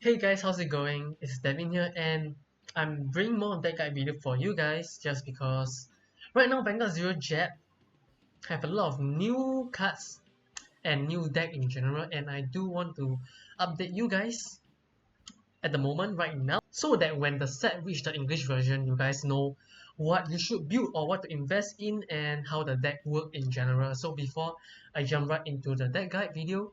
Hey guys, how's it going? It's Devin here, and I'm bringing more deck guide video for you guys just because right now Vanguard Zero Jet have a lot of new cards and new deck in general, and I do want to update you guys at the moment right now so that when the set reach the English version, you guys know what you should build or what to invest in and how the deck work in general. So before I jump right into the deck guide video,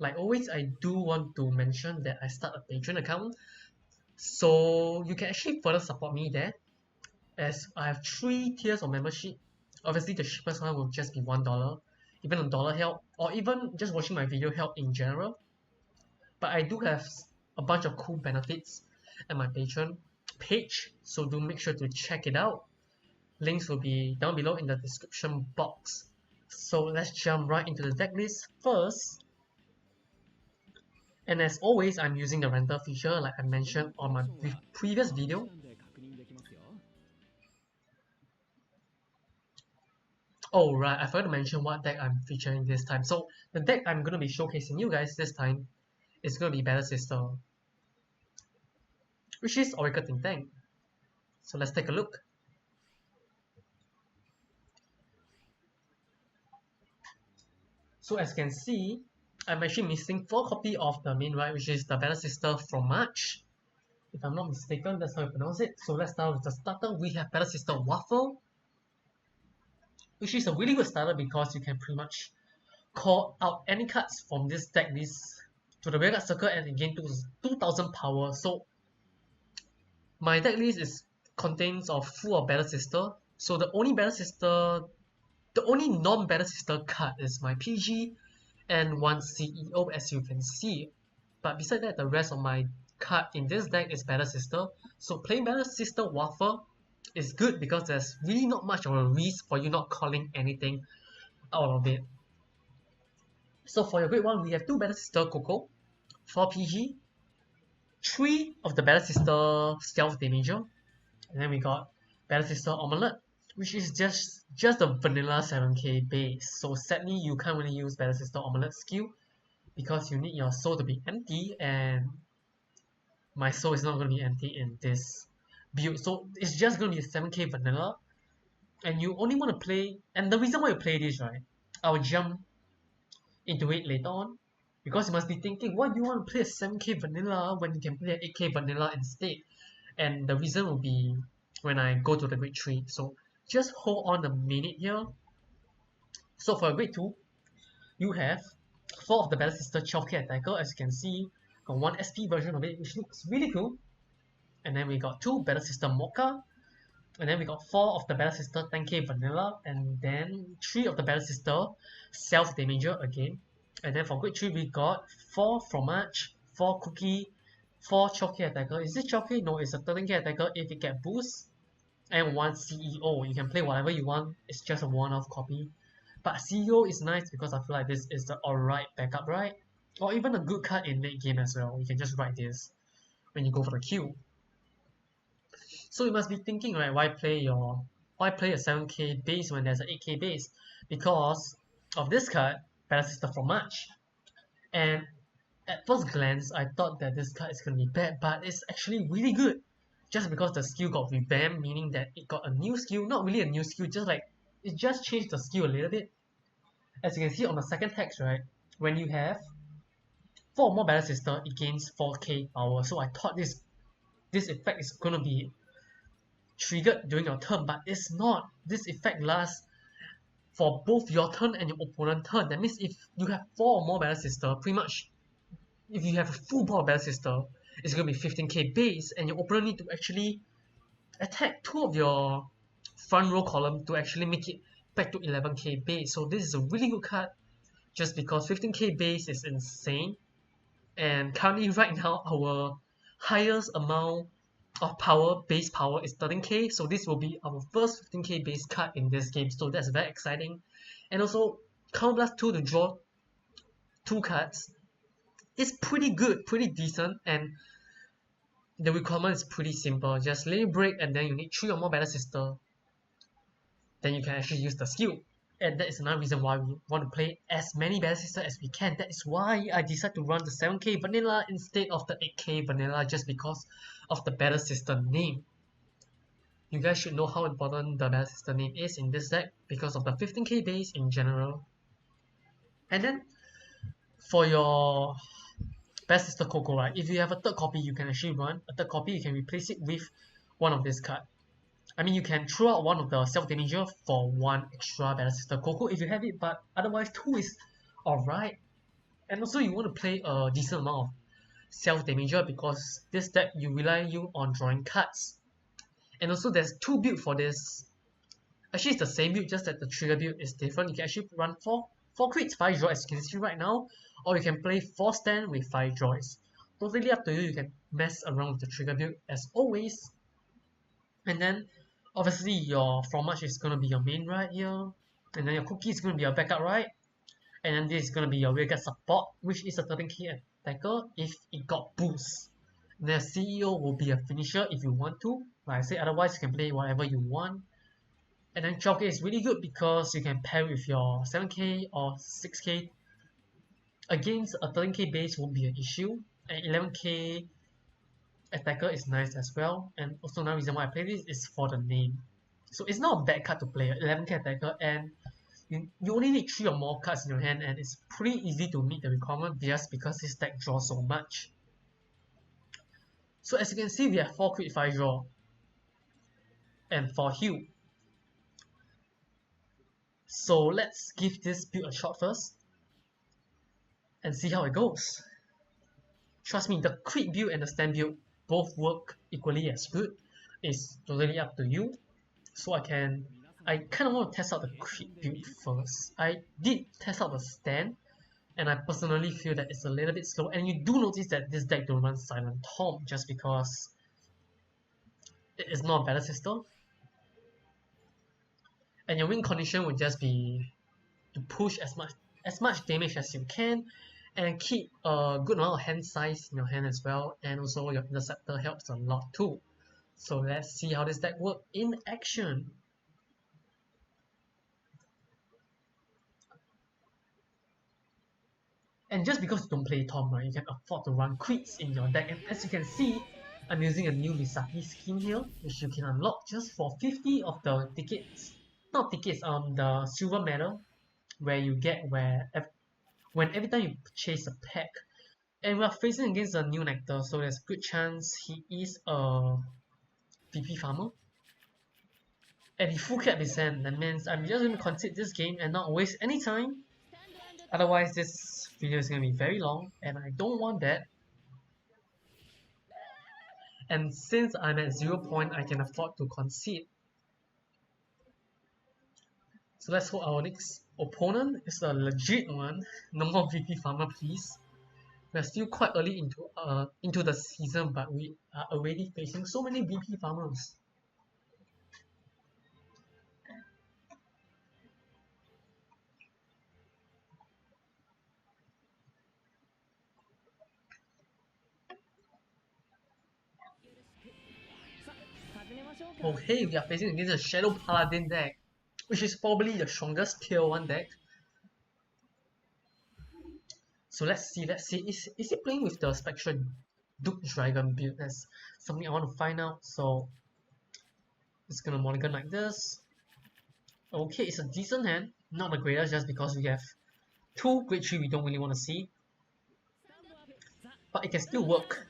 like always, I do want to mention that I start a Patreon account. So you can actually further support me there as I have 3 tiers of membership. Obviously the cheapest one will just be $1, even $1 help, or even just watching my video help in general. But I do have a bunch of cool benefits at my Patreon page, so do make sure to check it out. Links will be down below in the description box. So let's jump right into the deck list first. And as always, I'm using the renter feature like I mentioned on my previous video. Oh right, I forgot to mention what deck I'm featuring this time. So the deck I'm going to be showcasing you guys this time is going to be Battle Sister, which is Oracle Think Tank. So let's take a look. So as you can see, I'm actually missing 4 copies of the main right, which is the Battle Sister Fromage. If I'm not mistaken, that's how you pronounce it. So let's start with the starter. We have Battle Sister Waffle, which is a really good starter because you can pretty much call out any cards from this deck list to the Vanguard circle and gain 2000 power. So my deck list is contains of full of Battle Sister. So the only non-Battle Sister card is my PG and one CEO, as you can see. But beside that, the rest of my card in this deck is Battle Sister. So playing Battle Sister Waffle is good because there's really not much of a risk for you not calling anything out of it. So for your grade 1, we have 2 Battle Sister Coco, 4 PG, 3 of the Battle Sister Stealth Damager, and then we got Battle Sister Omelette, which is just a vanilla 7k base. So sadly, you can't really use Battle Sister Omelette skill because you need your soul to be empty, and my soul is not going to be empty in this build. So it's just going to be a 7k vanilla, and you only want to play. And the reason why you play this, right? I'll jump into it later on, because you must be thinking, why do you want to play a 7k vanilla when you can play an 8k vanilla instead? And the reason will be when I go to the grade 3. So just hold on a minute here. So for grade 2, you have 4 of the Battle Sister 12k attacker, as you can see, got 1 SP version of it, which looks really cool. And then we got 2 Battle Sister Mocha, and then we got 4 of the Battle Sister 10k vanilla, and then 3 of the Battle Sister Self Damager again. And then for grade 3, we got 4 Fromage, 4 Cookie, 4 12k attacker. Is this 12k? No, it's a 13k attacker if it get boost. And 1 CEO. You can play whatever you want, it's just a one-off copy. But CEO is nice because I feel like this is the alright backup, right? Or even a good card in late game as well. You can just write this when you go for the queue. So you must be thinking, right, why play a 7k base when there's an 8k base? Because of this card, Battle Sister Fromage. And at first glance, I thought that this card is gonna be bad, but it's actually really good. Just because the skill got revamped, meaning that it got a new skill, not really a new skill, just like it just changed the skill a little bit. As you can see on the second text, right, when you have 4 more Battle Sister, it gains 4k power. So I thought this effect is gonna be triggered during your turn, but it's not. This effect lasts for both your turn and your opponent's turn. That means if you have 4 or more Battle Sister, pretty much if you have a full board of Battle Sister, it's gonna be 15k base, and your opponent need to actually attack 2 of your front row column to actually make it back to 11k base. So this is a really good card just because 15k base is insane, and currently right now our highest amount of power, base power, is 13k, so this will be our first 15k base card in this game, so that's very exciting. And also Count Blast 2 to draw 2 cards is pretty good, pretty decent, and the requirement is pretty simple. Just lay break and then you need 3 or more Battle Sister, then you can actually use the skill. And that is another reason why we want to play as many Battle System as we can. That is why I decided to run the 7k vanilla instead of the 8k vanilla, just because of the Battle System name. You guys should know how important the Battle System name is in this deck because of the 15k base in general. And then for your Battle System Coco, right, if you have a third copy, you can actually run a third copy. You can replace it with one of this card. I mean, you can throw out one of the self-damager for one extra Battle System Coco if you have it, but otherwise 2 is alright. And also you want to play a decent amount of self-damager because this deck you rely on drawing cards. And also there's 2 builds for this. Actually it's the same build, just that the trigger build is different. You can actually run 4 crits, 5 draw as you can see right now, or you can play 4 stand with 5 draws. Totally up to you, you can mess around with the trigger build as always. And then obviously your Fromage is going to be your main right here, and then your Cookie is going to be your backup right, and then this is going to be your rearguard support, which is a 13k attacker if it got boost. And then CEO will be a finisher if you want to, like I said, otherwise you can play whatever you want. And then 12k is really good because you can pair with your 7k or 6k. Against a 13k base won't be an issue, and 11k attacker is nice as well. And also another reason why I play this is for the name. So it's not a bad card to play, 11k attacker, and you only need 3 or more cards in your hand, and it's pretty easy to meet the requirement just because this deck draws so much. So as you can see, we have 4 crit 5 draw and 4 heal. So let's give this build a shot first and see how it goes. Trust me, the crit build and the stand build both work equally as good. It's totally up to you. So I kind of want to test out the crit build first. I did test out the stand, and I personally feel that it's a little bit slow. And you do notice that this deck don't run Silent Tom just because it is not a battle system. And your win condition would just be to push as much damage as you can, and keep a good amount of hand size in your hand as well. And also your interceptor helps a lot too. So let's see how this deck works in action. And just because you don't play Tom, right, you can afford to run crits in your deck. And as you can see, I'm using a new Misaki skin here, which you can unlock just for 50 of the tickets. Not tickets, the silver medal, where you get when every time you purchase a pack. And we are facing against a new Nectar, so there's a good chance he is a VP farmer. And he full cap his hand, that means I'm just going to concede this game and not waste any time. Otherwise this video is going to be very long, and I don't want that. And since I'm at 0 point, I can afford to concede. So let's hope our next opponent is a legit one. No more VP farmer, please. We're still quite early into the season, but we are already facing so many VP farmers. Oh hey, we are facing against a Shadow Paladin deck, which is probably the strongest tier 1 deck. So let's see, is he playing with the Spectral Duke Dragon build? That's something I want to find out. So it's gonna mulligan like this. Okay, it's a decent hand, not the greatest just because we have 2 grade 3 we don't really want to see. But it can still work.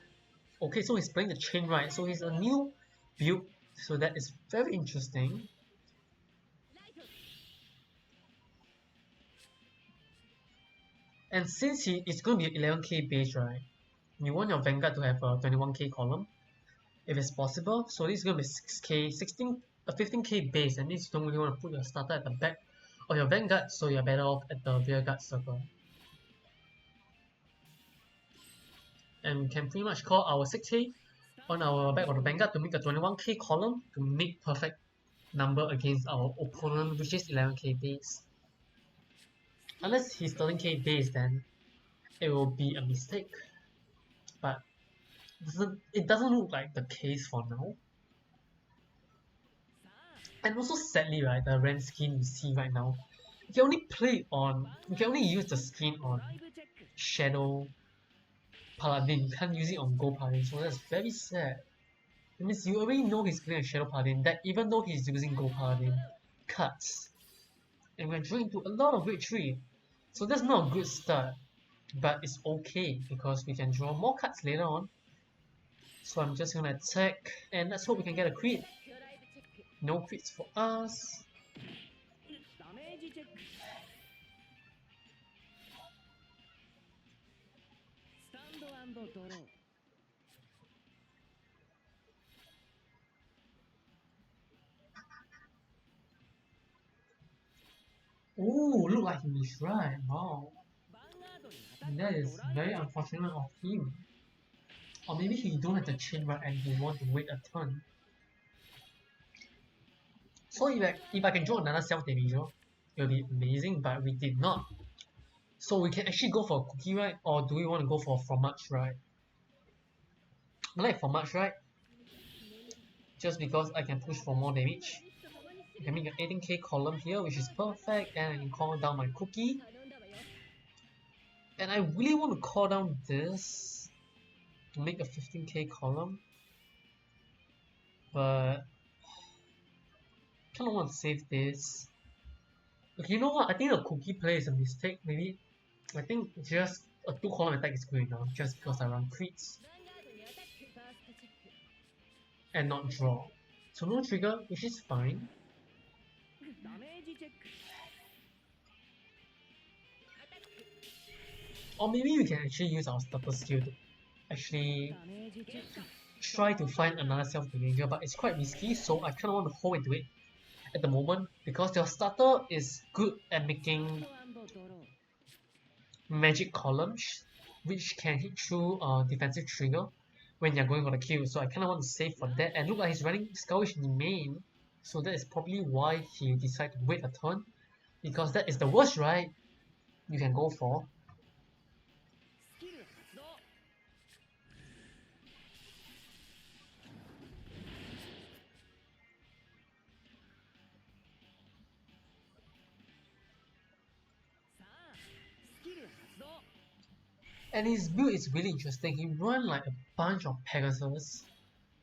Okay, so he's playing the chain right, so he's a new build, so that is very interesting. And since it's going to be 11k base, right, you want your Vanguard to have a 21k column if it's possible. So this is going to be 6k, 15k base, and this you don't really want to put your starter at the back of your Vanguard, so you're better off at the rearguard circle. And we can pretty much call our 6k on our back of the Vanguard to make a 21k column to make perfect number against our opponent, which is 11k base. Unless he's 13k base, then it will be a mistake. But it doesn't look like the case for now. And also sadly, right, the rand skin you see right now you can only use the skin on Shadow Paladin. You can't use it on Gold Paladin, so that's very sad. It means you already know he's playing a Shadow Paladin, that even though he's using Gold Paladin cuts. And we're drawing into a lot of Grade 3. So that's not a good start. But it's okay because we can draw more cards later on. So I'm just gonna attack and let's hope we can get a crit. No crits for us. Oh, look like he's right. Wow. And that is very unfortunate of him. Or maybe he don't have the chain right and he want to wait a turn. So if I can draw another self-damager, it will be amazing, but we did not. So we can actually go for a cookie right, or do we want to go for a fromage right? I like fromage right, just because I can push for more damage. I can make an 18k column here, which is perfect, and I can call down my cookie. And I really want to call down this to make a 15k column, but I kind of want to save this. Okay, you know what? I think the cookie play is a mistake. Maybe I think just a 2 column attack is good enough, just because I run crits and not draw. So no trigger, which is fine. Or maybe we can actually use our starter skill to actually try to find another self-damager, but it's quite risky, so I kind of want to hold into it at the moment because your starter is good at making magic columns which can hit through defensive trigger when you're going for the kill, so I kind of want to save for that. And look like he's running Scourge in the main, so that is probably why he decided to wait a turn, because that is the worst right you can go for. And his build is really interesting. He run like a bunch of Pegasus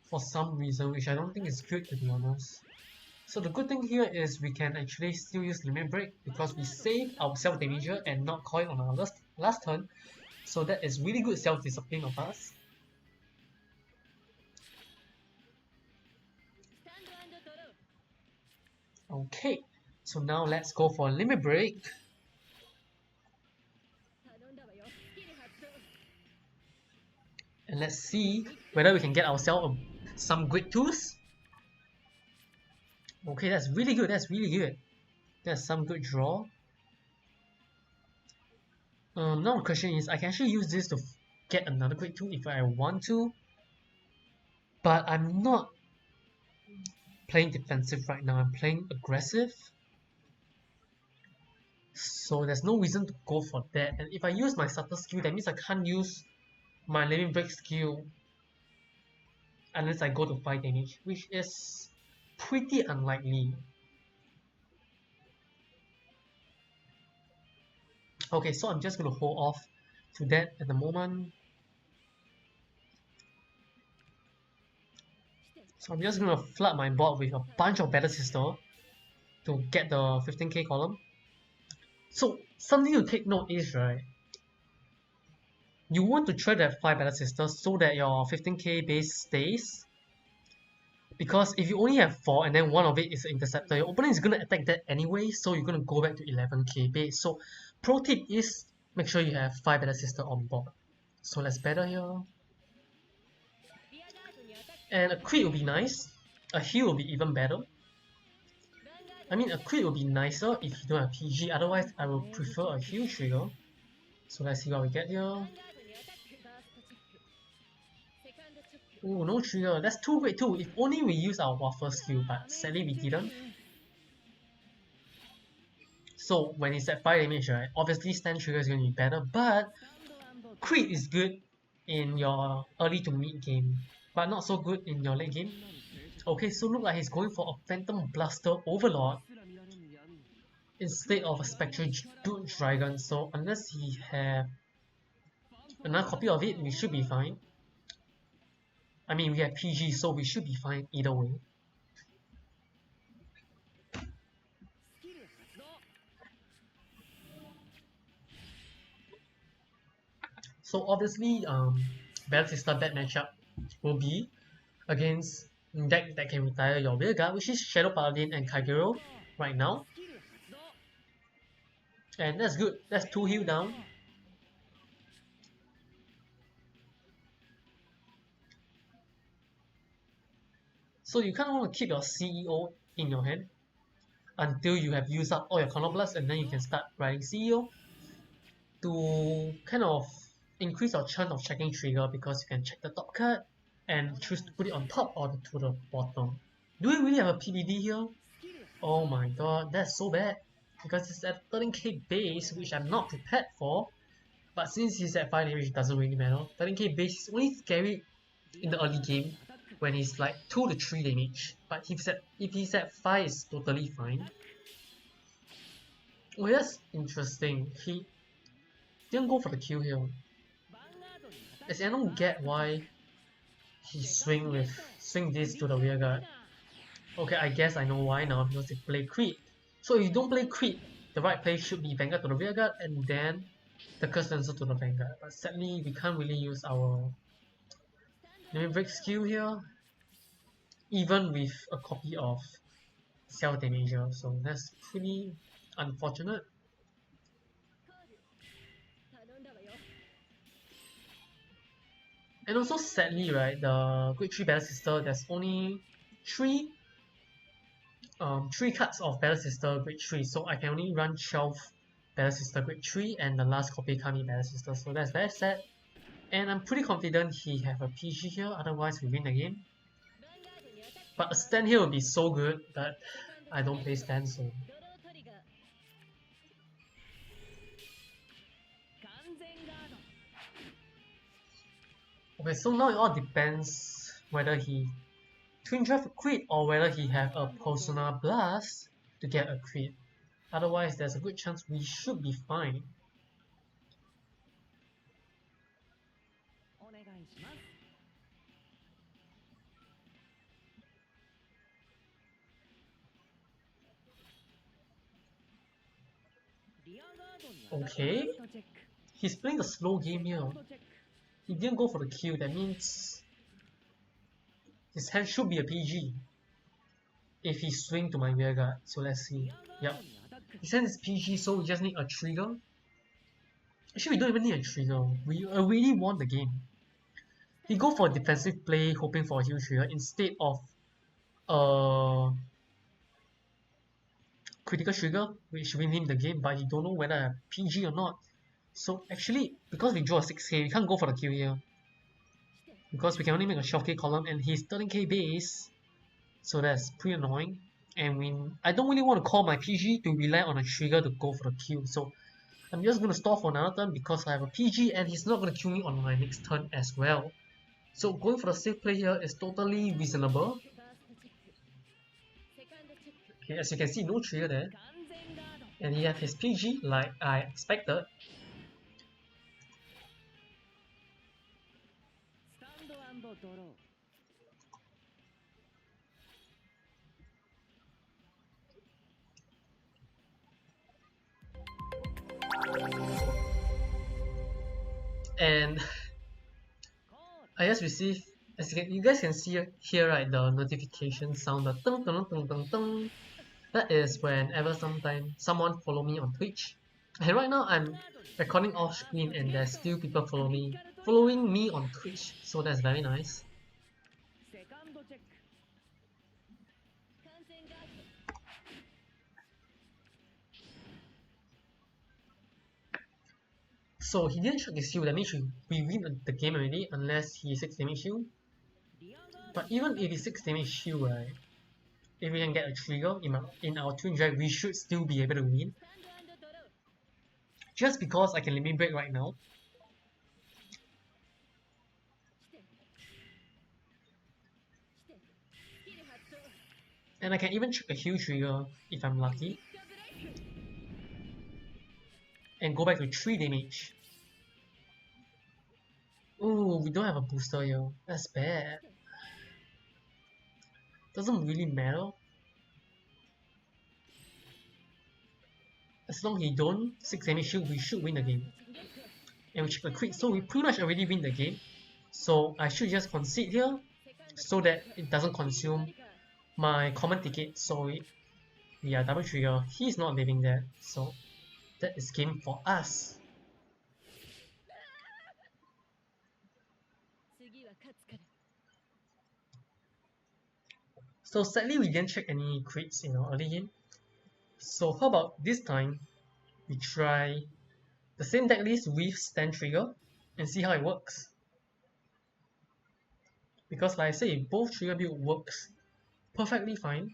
for some reason, which I don't think is good, to be honest. So the good thing here is we can actually still use Limit Break because we save our self-damager and not call it on our last turn. So that is really good self-discipline of us. Okay, so now let's go for Limit Break. And let's see whether we can get ourselves some Grade 2s. Okay, that's really good, that's really good. That's some good draw. Now the question is, I can actually use this to get another Grade 2 if I want to. But I'm not playing defensive right now, I'm playing aggressive. So there's no reason to go for that. And if I use my starter skill, that means I can't use my Limit Break skill unless I go to 5 damage, which is pretty unlikely. Okay, so I'm just going to hold off to that at the moment. So I'm just going to flood my board with a bunch of Battle Sister to get the 15k column. So something to take note is, right, you want to try to have 5 Battle Sisters so that your 15k base stays. Because if you only have 4 and then one of it is an interceptor, your opponent is going to attack that anyway, so you're going to go back to 11k base. So pro tip is make sure you have 5 Battle Sisters on board. So let's battle here. And a crit will be nice. A heal will be even better. I mean, a crit will be nicer if you don't have PG, otherwise I will prefer a heal trigger. So let's see what we get here. Oh, no trigger. That's 2 Grade 2. If only we use our waffle skill, but sadly we didn't. So when it's at 5 damage, right, obviously stand trigger is going to be better, but crit is good in your early to mid game, but not so good in your late game. Okay, so look like he's going for a Phantom Blaster Overlord. instead of a Spectral Dragon, so unless he have another copy of it, we should be fine. I mean, we have PG, so we should be fine either way. So obviously, Battle System bad matchup will be against deck that can retire your Vanguard, which is Shadow Paladin and Kagero right now. And that's good. That's 2 heal down. So you kind of want to keep your CEO in your hand until you have used up all your Counter Blast, and then you can start riding CEO to kind of increase your chance of checking trigger, because you can check the top card and choose to put it on top or to the bottom. Do we really have a PBD here? Oh my god, that's so bad. Because it's at 13k base, which I'm not prepared for. But since he's at 5 damage, it doesn't really matter. 13k base is only scary in the early game when he's like 2 to 3 damage. But if he's at 5, it's totally fine. Oh, that's interesting. He didn't go for the kill here. As I don't get why he swing this to the rear guard. Okay, I guess I know why now, because they play Creed. So if you don't play Creed, the right play should be Vanguard to the rear guard and then the Curse Lancer to the Vanguard. But sadly, we can't really use our Limit Break skill here, even with a copy of Self Damager. So that's pretty unfortunate. And also sadly, right, the Grade 3 Battle Sister, there's only 3 cards of Battle Sister Grade 3, so I can only run 12 Battle Sister Grade 3 and the last copy can't be Battle Sister, so that's very sad. And I'm pretty confident he have a PG here, otherwise we win the game. But a stand here would be so good, but I don't play stand, so... Okay, so now it all depends whether he Twin Drive a crit or whether he have a Personal Blast to get a crit. Otherwise, there's a good chance we should be fine. Okay, he's playing a slow game here. He didn't go for the kill, that means his hand should be a PG if he swing to my rear guard. So let's see. Yep, his hand is PG, so we just need a trigger. Actually, we don't even need a trigger. We already won the game. He go for a defensive play, hoping for a huge trigger instead of critical trigger, which win him the game, but you don't know whether I have PG or not. So actually, because we draw a 6k, we can't go for the kill here. Because we can only make a 12k column and he's 13k base. So that's pretty annoying. And I don't really want to call my PG to rely on a trigger to go for the kill. So I'm just going to stall for another turn because I have a PG and he's not going to kill me on my next turn as well. So going for the safe play here is totally reasonable. Okay, as you can see, no trigger there. And he has his PG like I expected. And I just received, as you guys can see here, right, the notification sound, the tung tung tung tung tung. That is whenever someone follow me on Twitch. And right now I'm recording off screen and there's still people following me on Twitch, so that's very nice. So he didn't check his shield, that means we win the game already unless he 6 damage shield. But even if he 6 damage shield, right, if we can get a trigger in our twin drive, we should still be able to win. Just because I can limit break right now. And I can even check a heal trigger if I'm lucky. and go back to 3 damage. Ooh, we don't have a booster here. That's bad. Doesn't really matter. As long as he don't 6 damage shield, we should win the game. And we check the crit, so we pretty much already win the game. So I should just concede here, so that it doesn't consume my common ticket. So yeah, double trigger. He's not living there, so that is game for us. So sadly we didn't check any crits in our early game. So how about this time we try the same deck list with stand trigger and see how it works. Because like I say, both trigger build works perfectly fine.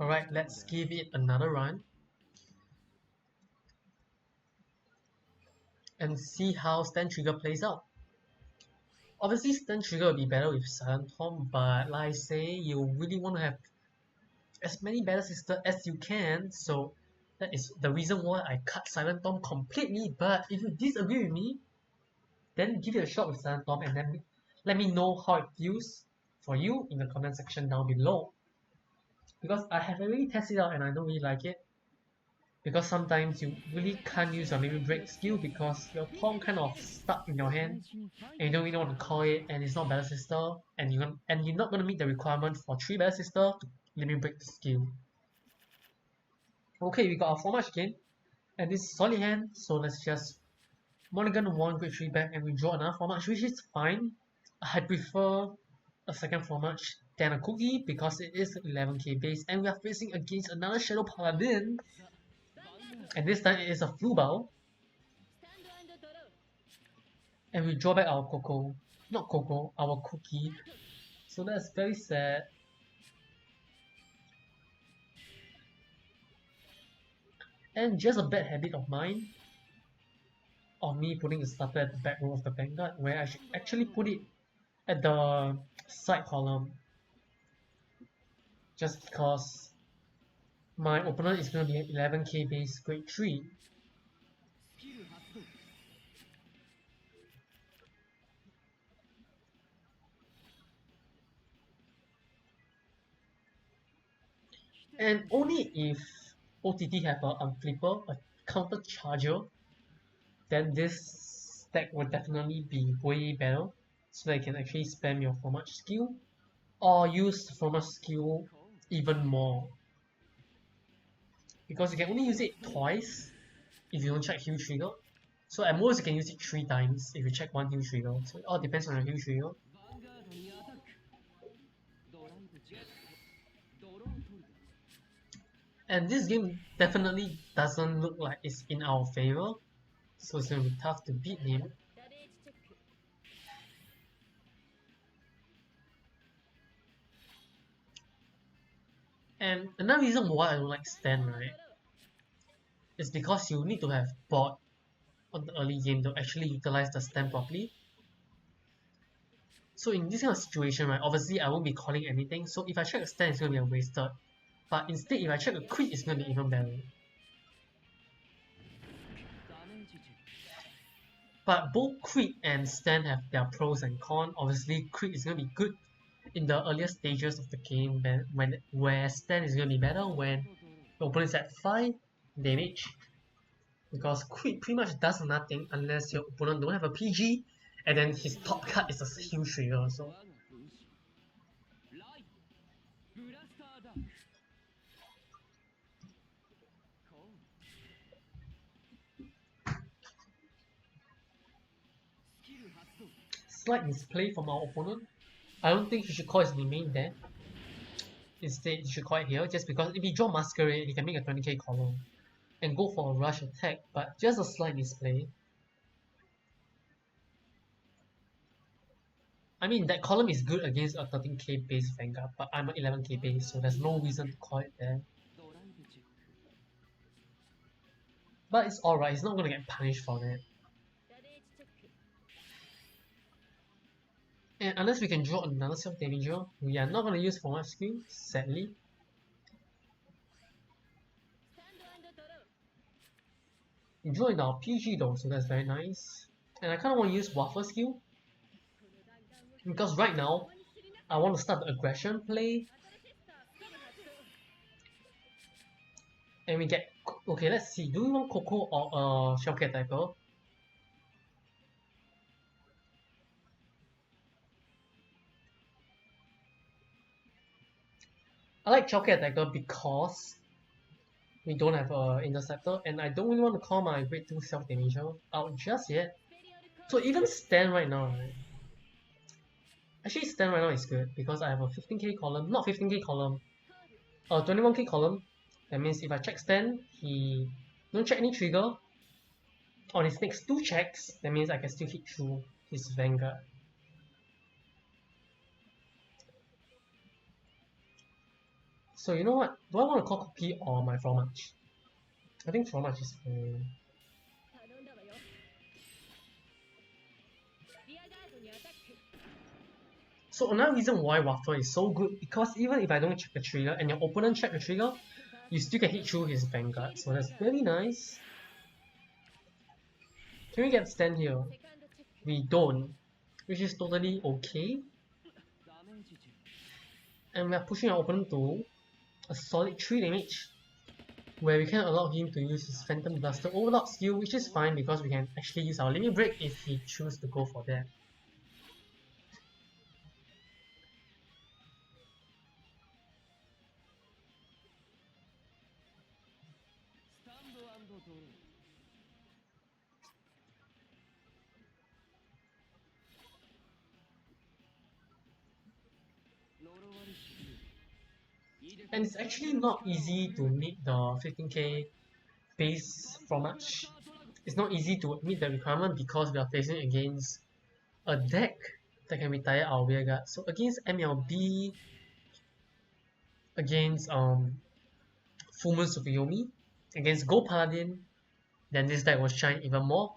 Alright, let's give it another run and see how stand trigger plays out. Obviously stand trigger will be better with Silent Tom, but like I say, you really want to have as many battle sisters as you can, so that is the reason why I cut Silent Tom completely. But if you disagree with me, then give it a shot with Silent Tom and then let me know how it feels for you in the comment section down below. Because I have already tested it out and I don't really like it. Because sometimes you really can't use your limit break skill because your Tom kind of stuck in your hand and you don't really want to call it and it's not battle sister and you're not going to meet the requirement for 3 battle sister to limit break the skill. Okay, we got our Fromage again, and this is solid hand, so let's just mulligan 1 grade 3 back and we draw another Fromage, which is fine. I prefer a second Fromage than a cookie because it is 11k base and we are facing against another Shadow Paladin, and this time it is a Flubao. And we draw back our Coco, not Coco, our cookie. So that's very sad. And just a bad habit of mine, of me putting the starter at the back row of the Vanguard, where I should actually put it at the side column. Just because my opponent is going to be at 11k base grade 3. And only if OTT have a unflipper, a counter charger, then this deck will definitely be way better, so that you can actually spam your Fromage skill or use Fromage skill even more, because you can only use it twice if you don't check heal trigger. So at most you can use it 3 times if you check 1 heal trigger, so it all depends on your heal trigger. And this game definitely doesn't look like it's in our favor, so it's going to be tough to beat him. And another reason why I don't like Stan, right, is because you need to have bot on the early game to actually utilize the Stan properly. So in this kind of situation, right, obviously I won't be calling anything, so if I check a Stan, it's going to be a wasted. But instead, if I check a crit, it's going to be even better. But both crit and Stan have their pros and cons. Obviously, crit is going to be good in the earlier stages of the game, where Stan is going to be better when the opponent is at 5 damage. Because crit pretty much does nothing unless your opponent don't have a PG, and then his top card is a heal trigger. So slight misplay from our opponent. I don't think he should call his remain there. Instead, he should call it here, just because if he draw Masquerade, he can make a 20k column and go for a rush attack, but just a slight misplay. I mean, that column is good against a 13k base Vanguard, but I'm an 11k base, so there's no reason to call it there. But it's alright, he's not gonna get punished for that. And unless we can draw another self-damager, we are not gonna use Fromage skill, sadly. We draw in our PG though, so that's very nice. And I kinda wanna use Waffle skill. Because right now, I want to start the aggression play. And we get... Okay, let's see. Do we want Coco or Shellcat Attacker? I like Shellcat Attacker because we don't have an Interceptor, and I don't really want to call my grade 2 self-damager out just yet. So even stand right now, right? Actually stand right now is good because I have a 15k column, not 15k column, a 21k column. That means if I check stand, he don't check any trigger. On his next 2 checks, that means I can still hit through his Vanguard. So you know what? Do I want to call Cookie or my Fromage? I think Fromage is fine. So another reason why Waffle is so good, because even if I don't check the trigger and your opponent check the trigger, you still can hit through his Vanguard. So that's very nice. Can we get stand here? We don't, which is totally okay. And we are pushing our opponent to a solid 3 damage, where we can allow him to use his Phantom Blaster Overlock skill, which is fine because we can actually use our Limit Break if he chooses to go for that. And it's actually not easy to meet the 15k base Fromage. It's not easy to meet the requirement because we are facing against a deck that can retire our Rearguard. So against MLB, against Full Moon Tsukuyomi, against Gold Paladin, then this deck will shine even more.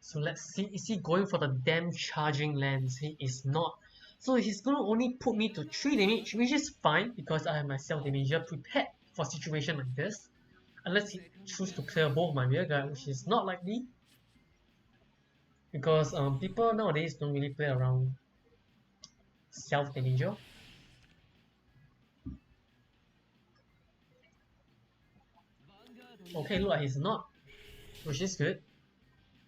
So let's see, is he going for the damn charging lens? He is not. So he's gonna only put me to 3 damage, which is fine because I have my self-damager prepared for a situation like this. Unless he chooses to clear both my Rearguard, which is not likely. Because people nowadays don't really play around self-damager. Okay, look like he's not, which is good.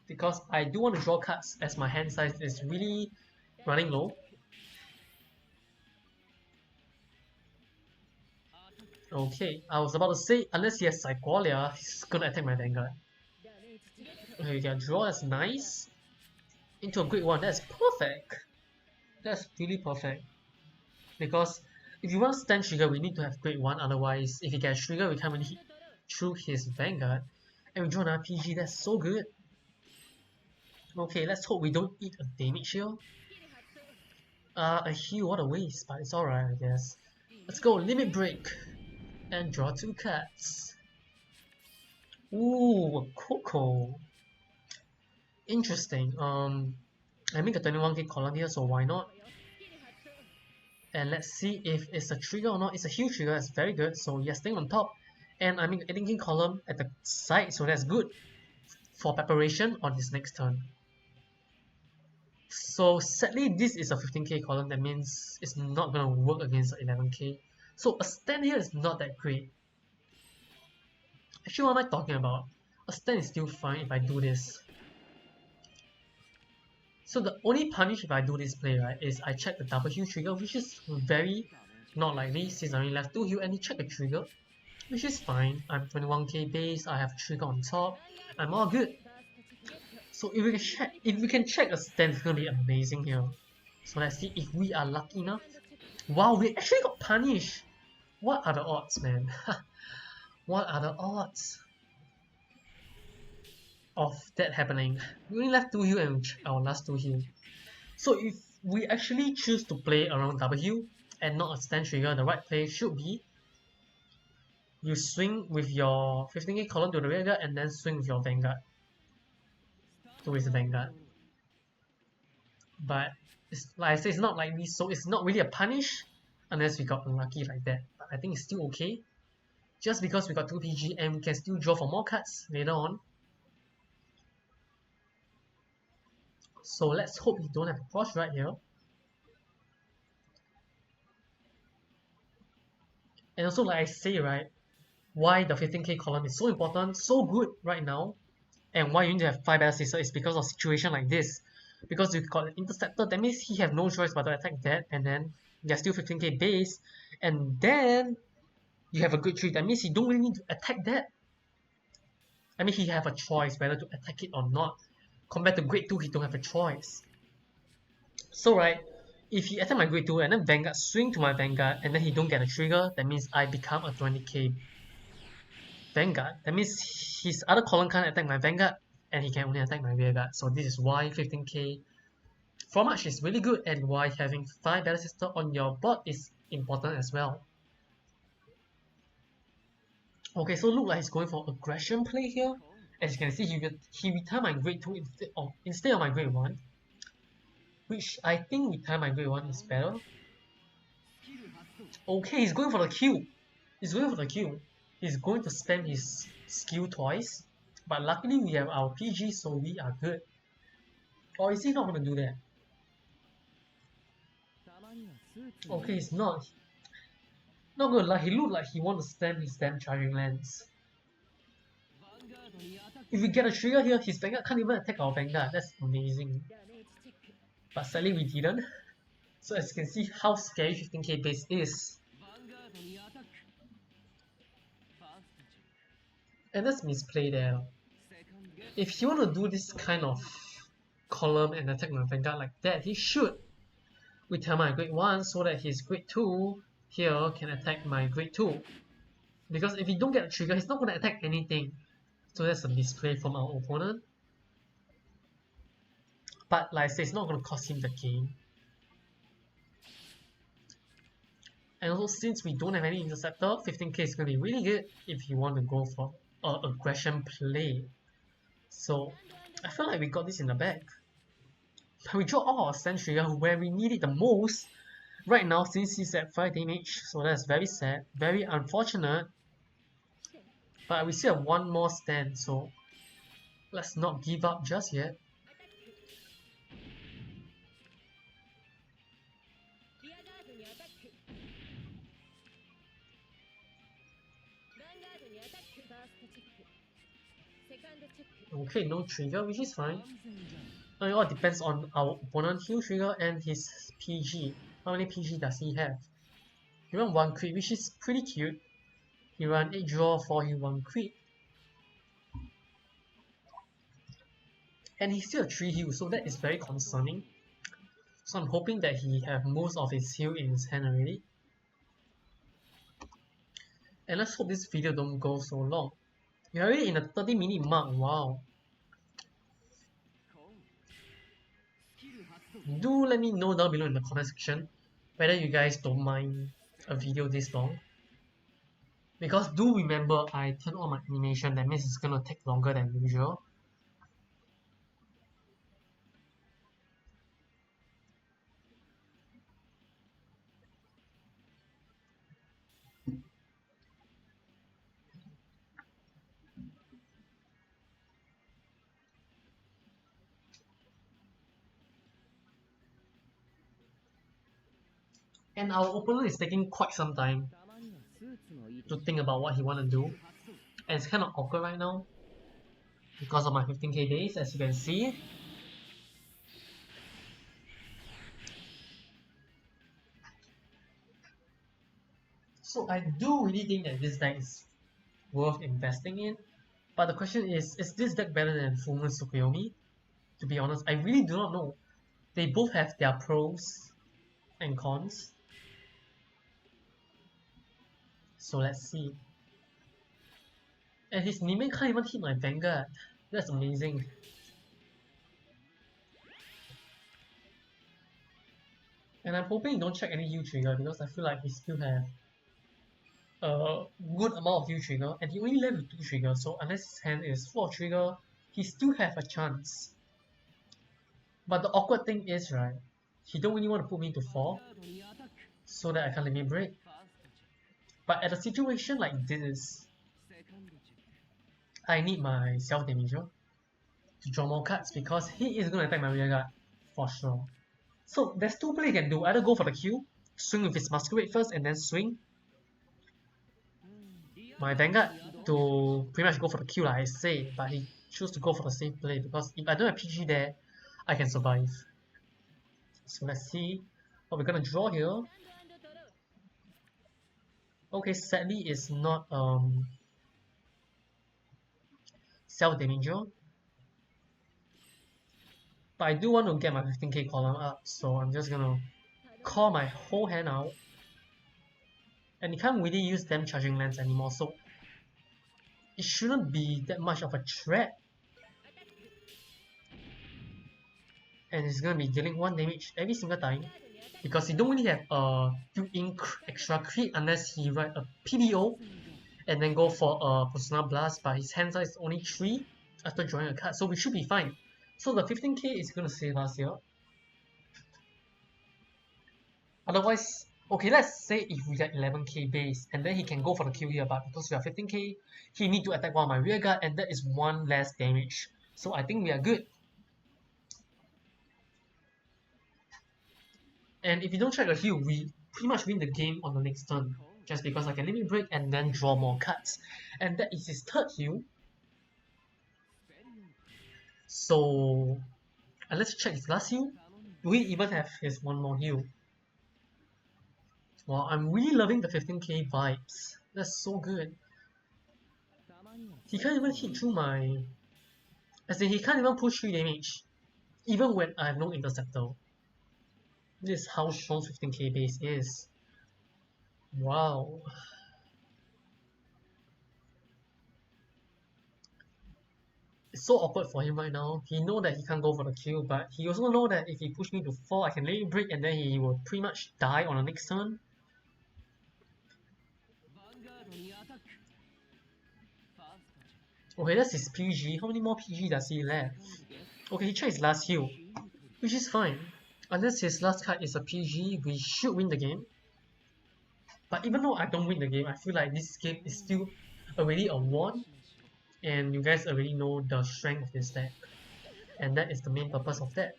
Because I do want to draw cards as my hand size is really running low. Okay, I was about to say, unless he has Psycholia, he's gonna attack my Vanguard. Okay, we can draw, that's nice. Into a Great One, that's perfect. That's really perfect. Because if you want stand trigger, we need to have Great One, otherwise, if he gets trigger, we can't really hit through his Vanguard. And we draw an RPG, that's so good. Okay, let's hope we don't eat a damage here. A heal, what a waste, but it's alright, I guess. Let's go, Limit Break. And draw 2 cards. Ooh, Coco. Interesting. I make a 21k column here, so why not? And let's see if it's a trigger or not. It's a heal trigger, that's very good. So yes, staying on top. And I make an 18k column at the side, so that's good for preparation on his next turn. So sadly, this is a 15k column, that means it's not gonna work against 11k. So a stand here is not that great. Actually, what am I talking about? A stand is still fine if I do this. So the only punish if I do this play, right, is I check the double heal trigger, which is very not likely since I only left 2 heal and he check the trigger, which is fine. I'm 21k base, I have trigger on top, I'm all good. So if we can check a stand, it's gonna be amazing here. So let's see if we are lucky enough. Wow, we actually got punished! What are the odds, man? What are the odds? of that happening. We only left 2 heal and our last 2 heal. So if we actually choose to play around double heal and not a stand trigger, the right play should be you swing with your 15k column to the rear guard and then swing with your Vanguard to his Vanguard. But it's, like I say, it's not likely, so it's not really a punish unless we got unlucky like that. But I think it's still okay. Just because we got 2 PG and we can still draw for more cards later on. So let's hope we don't have a cross right here. And also, like I say, right, why the 15k column is so important, so good right now, and why you need to have 5 Battle Sister is because of situation like this. Because you got an Interceptor, that means he have no choice but to attack that, and then there's still 15k base, and then you have a good tree, that means you don't really need to attack that. I mean, he have a choice whether to attack it or not. Compared to grade 2, he don't have a choice. So right, if he attack my grade 2 and then Vanguard swing to my Vanguard and then he don't get a trigger, that means I become a 20k Vanguard. That means his other column can't attack my Vanguard and he can only attack my rearguard. So this is why 15k Fromage is really good and why having 5 Battle Sister on your board is important as well. Okay, so look like he's going for aggression play here. As you can see, he returned my grade 2 instead of my grade 1. Which I think return my grade 1 is better. Okay, he's going for the Q. He's going for the Q. He's going to spam his skill twice. But luckily we have our PG, so we are good. Or is he not going to do that? Okay, he's not. Not gonna lie, he looked like he wants to spam his damn charging lens. If we get a trigger here, his Vanguard can't even attack our Vanguard. That's amazing. But sadly we didn't. So as you can see how scary 15k base is. And that's misplay there. If he want to do this kind of column and attack my Vanguard like that, he should return my grade 1 so that his grade 2 here can attack my grade 2. Because if he don't get a trigger, he's not going to attack anything. So that's a misplay from our opponent. But like I say, it's not going to cost him the game. And also since we don't have any interceptor, 15k is going to be really good if you want to go for an aggression play. So I feel like we got this in the bag. But we draw all our stand trigger where we need it the most right now since he's at 5 damage. So that's very sad, very unfortunate. But we still have one more stand, so let's not give up just yet. Okay, no trigger, which is fine. It all depends on our opponent's heal trigger and his PG. How many PG does he have? He run 1 crit, which is pretty cute. He run 8 draw, 4 heal, 1 crit. And he's still a 3 heal, so that is very concerning. So I'm hoping that he have most of his heal in his hand already. And let's hope this video don't go so long. We're already in the 30-minute mark, wow. Do let me know down below in the comment section whether you guys don't mind a video this long. Because do remember I turned on my animation, that means it's gonna take longer than usual. And our opponent is taking quite some time to think about what he want to do. And it's kind of awkward right now because of my 15k days, as you can see. So I do really think that this deck is worth investing in. But the question is this deck better than Full Moon Tsukuyomi? To be honest, I really do not know. They both have their pros and cons. So let's see. And his Nime can't even hit my Vanguard. That's amazing. And I'm hoping you don't check any U trigger because I feel like he still have a good amount of U trigger and he only left with 2 triggers, so unless his hand is 4 trigger, he still have a chance. But the awkward thing is, right, he don't really want to put me into 4 so that I can limit break. But at a situation like this, I need my self damager to draw more cards because he is going to attack my rear guard for sure. So there's 2 plays he can do, either go for the Q, swing with his Masquerade first and then swing my Vanguard to pretty much go for the Q like I say, but he choose to go for the safe play because if I don't have PG there, I can survive. So let's see what we're gonna draw here. Okay, sadly it's not self-damager, but I do want to get my 15k column up, so I'm just gonna call my whole hand out, and you can't really use them charging lands anymore, so it shouldn't be that much of a threat. And it's gonna be dealing 1 damage every single time because he don't really have a built-in extra crit unless he write a PBO and then go for a Personal Blast, but his hand size is only 3 after drawing a card, so we should be fine. So the 15k is gonna save us here. Otherwise, okay, let's say if we get 11k base and then he can go for the kill here, but because we are 15k, he need to attack one of my rear guard and that is 1 less damage. So I think we are good. And if you don't check a heal, we pretty much win the game on the next turn. Just because I can limit break and then draw more cards. And that is his 3rd heal. So let's check his last heal. Do we even have his 1 more heal? Wow, I'm really loving the 15k vibes. That's so good. He can't even hit through my... As in, he can't even push 3 damage. Even when I have no interceptor. This is how strong 15k base is. Wow. It's so awkward for him right now. He know that he can't go for the kill, but he also know that if he push me to 4, I can let it break and then he will pretty much die on the next turn. Okay, that's his PG. How many more PG does he left? Okay, he tried his last heal, which is fine. Unless his last card is a PG, we should win the game. But even though I don't win the game, I feel like this game is still already a 1. And you guys already know the strength of this deck. And that is the main purpose of that.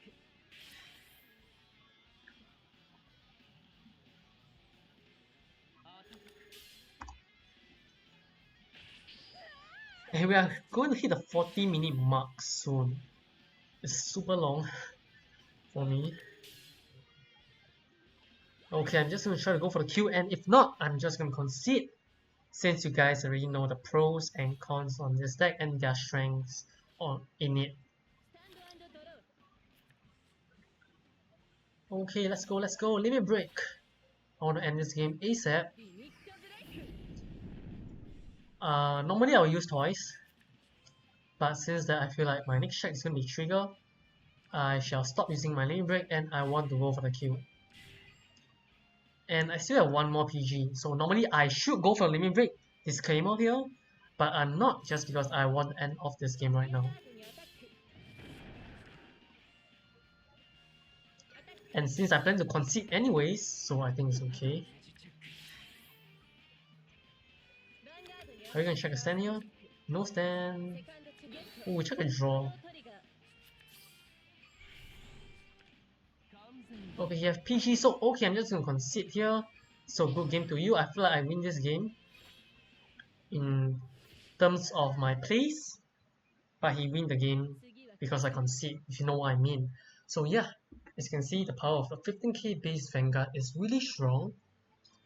And we are going to hit the 40-minute mark soon. It's super long for me. Okay, I'm just going to try to go for the Q, and if not, I'm just going to concede, since you guys already know the pros and cons on this deck and their strengths in it. Okay, let's go, limit break. I want to end this game ASAP. Normally I will use toys, but since that I feel like my next check is going to be trigger, I shall stop using my limit break and I want to go for the Q. And I still have 1 more PG, so normally I should go for a limit break disclaimer here, but I'm not just because I want to end off this game right now. And since I plan to concede anyways, so I think it's okay. Are you gonna check a stand here? No stand. Oh, check a draw. Okay, you have PG, so okay, I'm just gonna concede here. So good game to you. I feel like I win this game in terms of my plays, but he win the game because I concede, if you know what I mean. So yeah, as you can see, the power of the 15k base Vanguard is really strong,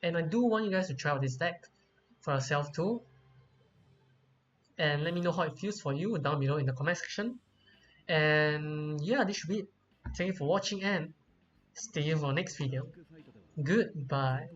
and I do want you guys to try out this deck for yourself too. And let me know how it feels for you down below in the comment section. And yeah, this should be it. Thank you for watching and stay tuned for the next video. Goodbye.